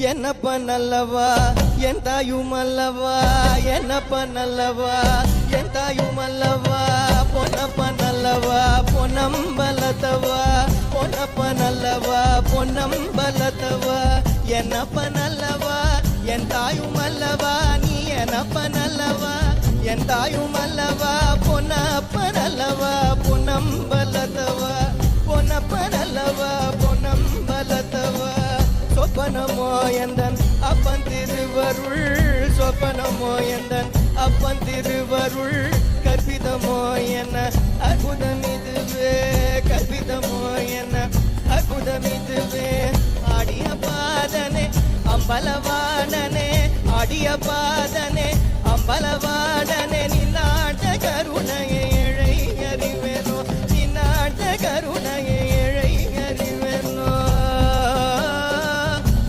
என்னப்ப நல்லவா என் தாயும் அல்லவா என்னப்ப நல்லவா என் தாயும் அல்லவா பொன்னப்ப நல்லவா பொன்னம்பலத்தவா பொன்னப்ப நல்லவா பொன்னம்பலத்தவா என்னப்ப நல்லவா என் தாயும் அல்லவா நீ என்னப்ப நல்லவா என் தாயும் அல்லவா பொன்னப்ப நல்லவா பொன்னம்பலத்தவா பொன்னப்ப நல்லவா பொன்னம்பலத்தவா சொப்பனமோ எந்தன் அப்பன் திருவருள் சொப்பனமோ எந்தன் அப்பன் திருவருள் கற்பிதமோ என்ன அற்புதம் இதுவே கற்பிதமோ என்ன அற்புதம் இதுவே ஆடிய பாதனே அம்பலவானனே ஆடிய பாதனே அம்பலவான